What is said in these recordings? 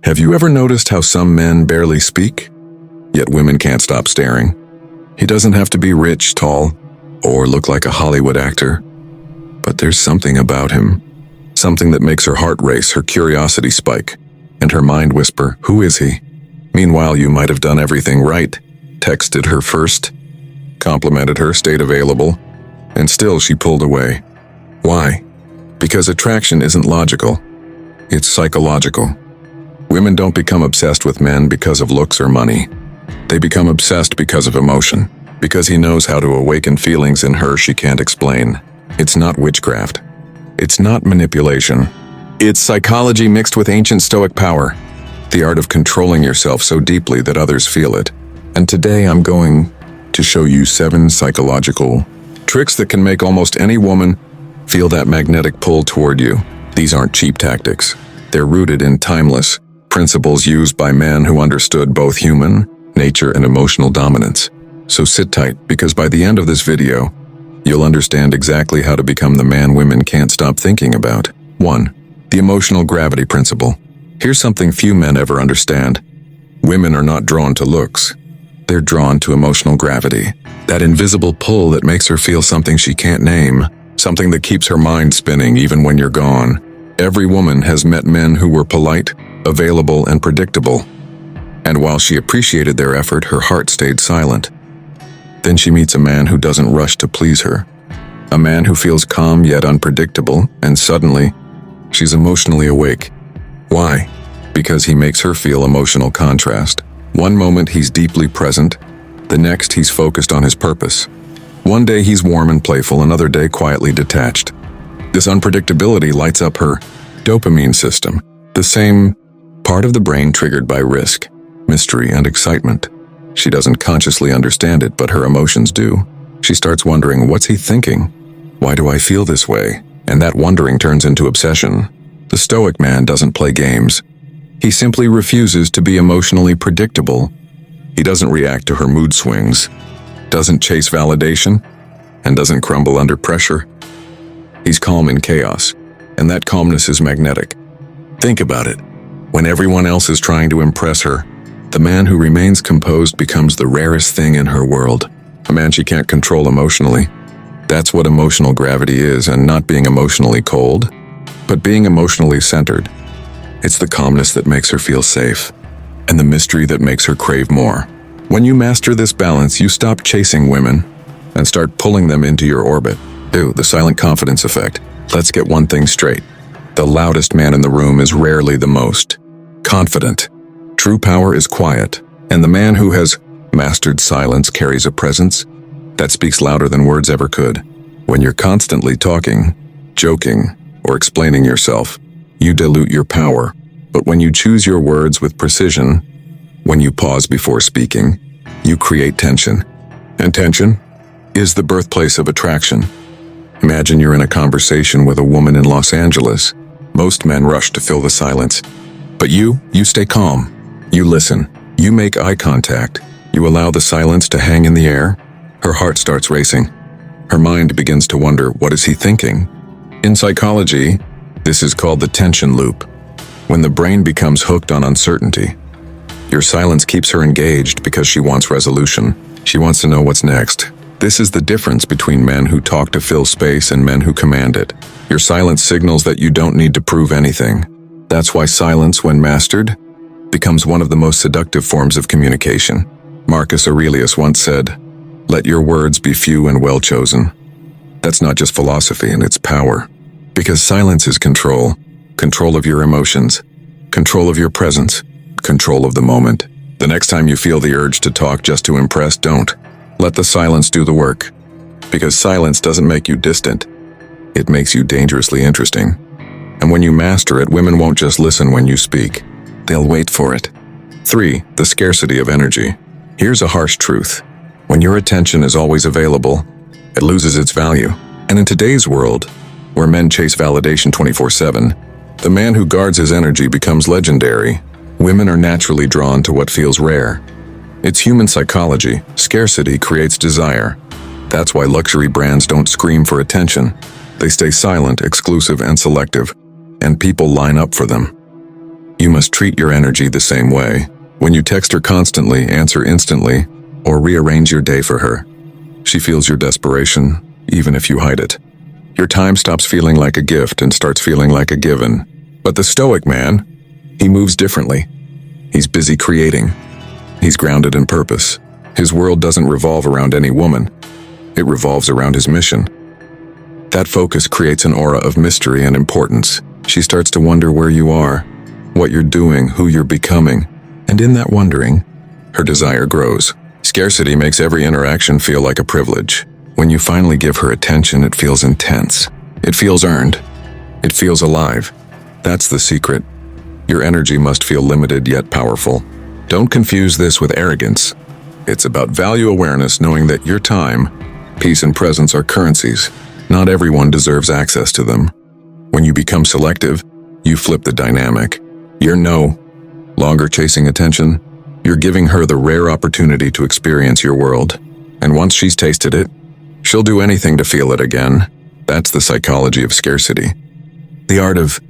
Have you ever noticed how some men barely speak, yet women can't stop staring? He doesn't have to be rich, tall, or look like a Hollywood actor. But there's something about him, something that makes her heart race, her curiosity spike, and her mind whisper, "Who is he?" Meanwhile, you might have done everything right, texted her first, complimented her, stayed available, and still she pulled away. Why? Because attraction isn't logical, it's psychological. Women don't become obsessed with men because of looks or money. They become obsessed because of emotion, because he knows how to awaken feelings in her she can't explain. It's not witchcraft. It's not manipulation. It's psychology mixed with ancient Stoic power, the art of controlling yourself so deeply that others feel it. And today I'm going to show you 7 psychological tricks that can make almost any woman feel that magnetic pull toward you. These aren't cheap tactics. They're rooted in timeless principles used by men who understood both human nature and emotional dominance. So sit tight, because by the end of this video, you'll understand exactly how to become the man women can't stop thinking about. 1. The emotional gravity principle. Here's something few men ever understand. Women are not drawn to looks. They're drawn to emotional gravity. That invisible pull that makes her feel something she can't name, something that keeps her mind spinning even when you're gone. Every woman has met men who were polite, available, and predictable. And while she appreciated their effort, her heart stayed silent. Then she meets a man who doesn't rush to please her. A man who feels calm yet unpredictable, and suddenly, she's emotionally awake. Why? Because he makes her feel emotional contrast. One moment he's deeply present, the next he's focused on his purpose. One day he's warm and playful, another day quietly detached. This unpredictability lights up her dopamine system, the same part of the brain triggered by risk, mystery, and excitement. She doesn't consciously understand it, but her emotions do. She starts wondering, what's he thinking? Why do I feel this way? And that wondering turns into obsession. The Stoic man doesn't play games. He simply refuses to be emotionally predictable. He doesn't react to her mood swings, doesn't chase validation, and doesn't crumble under pressure. He's calm in chaos, and that calmness is magnetic. Think about it. When everyone else is trying to impress her, the man who remains composed becomes the rarest thing in her world. A man she can't control emotionally. That's what emotional gravity is, and not being emotionally cold, but being emotionally centered. It's the calmness that makes her feel safe, and the mystery that makes her crave more. When you master this balance, you stop chasing women and start pulling them into your orbit. The silent confidence effect. Let's get one thing straight. The loudest man in the room is rarely the most confident. True power is quiet, and the man who has mastered silence carries a presence that speaks louder than words ever could. When you're constantly talking, joking, or explaining yourself, you dilute your power. But when you choose your words with precision, when you pause before speaking, you create tension. And tension is the birthplace of attraction. Imagine you're in a conversation with a woman in Los Angeles. Most men rush to fill the silence. But you stay calm. You listen. You make eye contact. You allow the silence to hang in the air. Her heart starts racing. Her mind begins to wonder, what is he thinking? In psychology, this is called the tension loop. When the brain becomes hooked on uncertainty, your silence keeps her engaged because she wants resolution. She wants to know what's next. This is the difference between men who talk to fill space and men who command it. Your silence signals that you don't need to prove anything. That's why silence, when mastered, becomes one of the most seductive forms of communication. Marcus Aurelius once said, "Let your words be few and well chosen." That's not just philosophy, and it's power. Because silence is control. Control of your emotions, control of your presence, control of the moment. The next time you feel the urge to talk just to impress, don't. Let the silence do the work. Because silence doesn't make you distant. It makes you dangerously interesting. And when you master it, women won't just listen when you speak. They'll wait for it. 3. The scarcity of energy. Here's a harsh truth. When your attention is always available, it loses its value. And in today's world, where men chase validation 24/7, the man who guards his energy becomes legendary. Women are naturally drawn to what feels rare. It's human psychology. Scarcity creates desire. That's why luxury brands don't scream for attention. They stay silent, exclusive, and selective, and people line up for them. You must treat your energy the same way. When you text her constantly, answer instantly, or rearrange your day for her, she feels your desperation, even if you hide it. Your time stops feeling like a gift and starts feeling like a given. But the Stoic man, he moves differently. He's busy creating. He's grounded in purpose. His world doesn't revolve around any woman. It revolves around his mission. That focus creates an aura of mystery and importance. She starts to wonder where you are, what you're doing, who you're becoming. And in that wondering, her desire grows. Scarcity makes every interaction feel like a privilege. When you finally give her attention, it feels intense. It feels earned. It feels alive. That's the secret. Your energy must feel limited yet powerful. Don't confuse this with arrogance. It's about value awareness, knowing that your time, peace, and presence are currencies. Not everyone deserves access to them. When you become selective, you flip the dynamic. You're no longer chasing attention. You're giving her the rare opportunity to experience your world. And once she's tasted it, she'll do anything to feel it again. That's the psychology of scarcity. The art of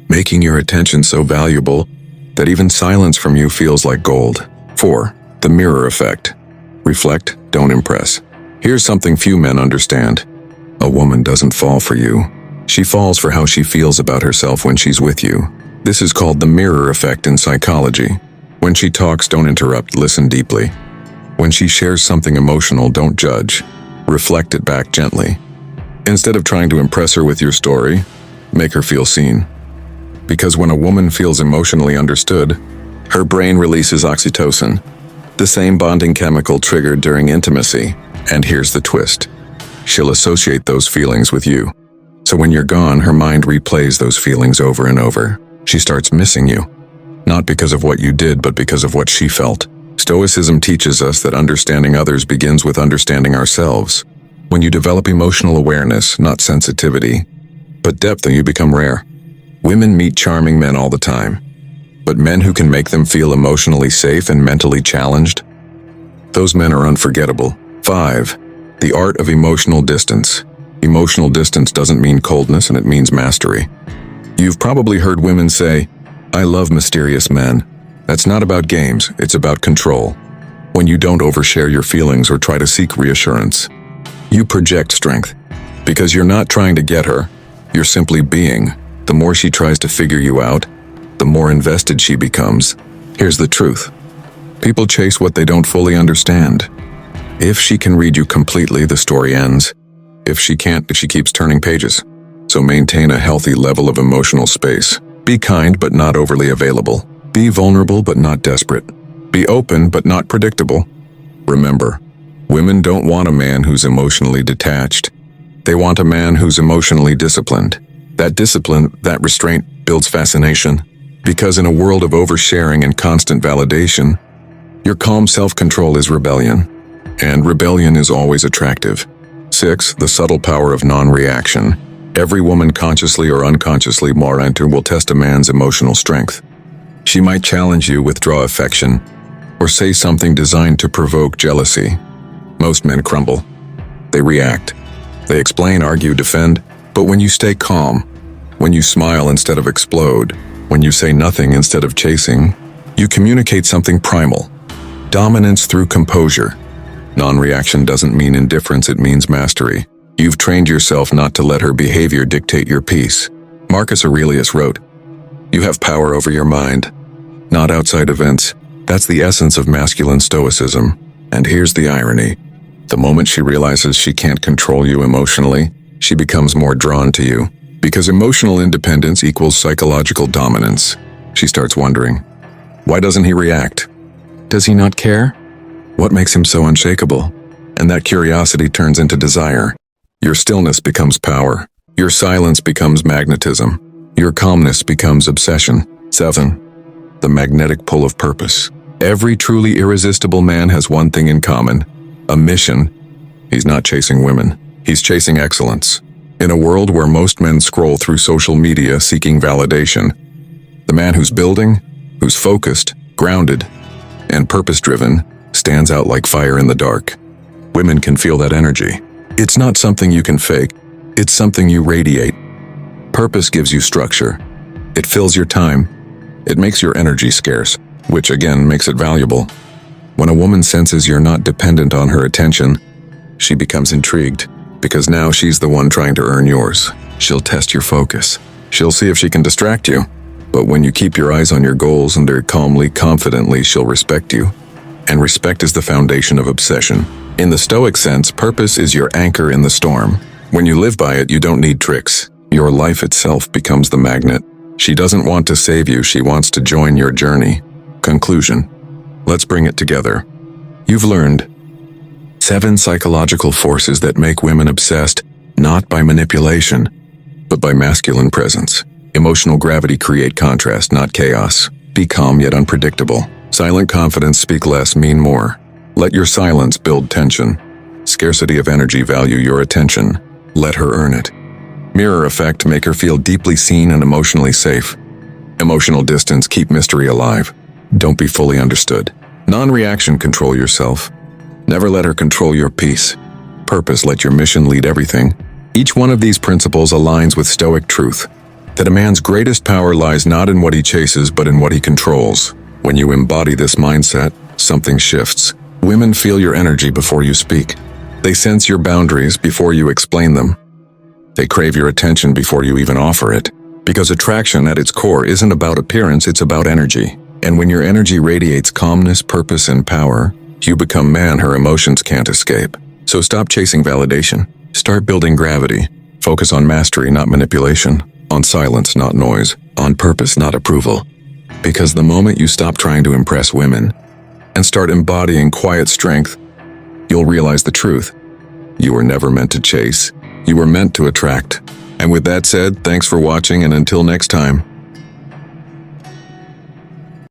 making your attention so valuable that even silence from you feels like gold. 4. The mirror effect. Reflect, don't impress. Here's something few men understand. A woman doesn't fall for you. She falls for how she feels about herself when she's with you. This is called the mirror effect in psychology. When she talks, don't interrupt, listen deeply. When she shares something emotional, don't judge. Reflect it back gently. Instead of trying to impress her with your story, make her feel seen. Because when a woman feels emotionally understood, her brain releases oxytocin, the same bonding chemical triggered during intimacy. And here's the twist. She'll associate those feelings with you. So when you're gone, her mind replays those feelings over and over. She starts missing you. Not because of what you did, but because of what she felt. Stoicism teaches us that understanding others begins with understanding ourselves. When you develop emotional awareness, not sensitivity, but depth, you become rare. Women meet charming men all the time, but men who can make them feel emotionally safe and mentally challenged, those men are unforgettable. 5. The art of emotional distance. Emotional distance doesn't mean coldness, and it means mastery. You've probably heard women say, "I love mysterious men." That's not about games, it's about control. When you don't overshare your feelings or try to seek reassurance, you project strength. Because you're not trying to get her, you're simply being. The more she tries to figure you out, the more invested she becomes. Here's the truth. People chase what they don't fully understand. If she can read you completely, the story ends. If she can't, she keeps turning pages. So maintain a healthy level of emotional space. Be kind but not overly available. Be vulnerable but not desperate. Be open but not predictable. Remember, women don't want a man who's emotionally detached. They want a man who's emotionally disciplined. That discipline, that restraint, builds fascination. Because in a world of oversharing and constant validation, your calm self-control is rebellion. And rebellion is always attractive. 6. The subtle power of non-reaction. Every woman, consciously or unconsciously, will test a man's emotional strength. She might challenge you, withdraw affection, or say something designed to provoke jealousy. Most men crumble. They react. They explain, argue, defend. But when you stay calm, when you smile instead of explode, when you say nothing instead of chasing, you communicate something primal. Dominance through composure. Non-reaction doesn't mean indifference, it means mastery. You've trained yourself not to let her behavior dictate your peace. Marcus Aurelius wrote, "You have power over your mind, not outside events." That's the essence of masculine stoicism. And here's the irony. The moment she realizes she can't control you emotionally, she becomes more drawn to you. Because emotional independence equals psychological dominance. She starts wondering, why doesn't he react? Does he not care? What makes him so unshakable? And that curiosity turns into desire. Your stillness becomes power. Your silence becomes magnetism. Your calmness becomes obsession. 7. The magnetic pull of purpose. Every truly irresistible man has one thing in common: a mission. He's not chasing women. He's chasing excellence. In a world where most men scroll through social media seeking validation, the man who's building, who's focused, grounded, and purpose-driven stands out like fire in the dark. Women can feel that energy. It's not something you can fake. It's something you radiate. Purpose gives you structure. It fills your time. It makes your energy scarce, which again makes it valuable. When a woman senses you're not dependent on her attention, she becomes intrigued, because now she's the one trying to earn yours. She'll test your focus. She'll see if she can distract you. But when you keep your eyes on your goals and are calmly, confidently, she'll respect you. And respect is the foundation of obsession. In the Stoic sense, purpose is your anchor in the storm. When you live by it, you don't need tricks. Your life itself becomes the magnet. She doesn't want to save you, she wants to join your journey. Conclusion. Let's bring it together. You've learned 7 psychological forces that make women obsessed, not by manipulation, but by masculine presence. Emotional gravity create contrast, not chaos. Be calm yet unpredictable. Silent confidence, speak less, mean more. Let your silence build tension. Scarcity of energy, value your attention. Let her earn it. Mirror effect, make her feel deeply seen and emotionally safe. Emotional distance, keep mystery alive. Don't be fully understood. Non-reaction, control yourself. Never let her control your peace. Purpose, let your mission lead everything. Each one of these principles aligns with Stoic truth, that a man's greatest power lies not in what he chases, but in what he controls. When you embody this mindset, something shifts. Women feel your energy before you speak. They sense your boundaries before you explain them. They crave your attention before you even offer it. Because attraction at its core isn't about appearance, it's about energy. And when your energy radiates calmness, purpose, and power, you become man her emotions can't escape. So stop chasing validation. Start building gravity. Focus on mastery, not manipulation. On silence, not noise. On purpose, not approval. Because the moment you stop trying to impress women and start embodying quiet strength, you'll realize the truth. You were never meant to chase. You were meant to attract. And with that said, thanks for watching, and until next time.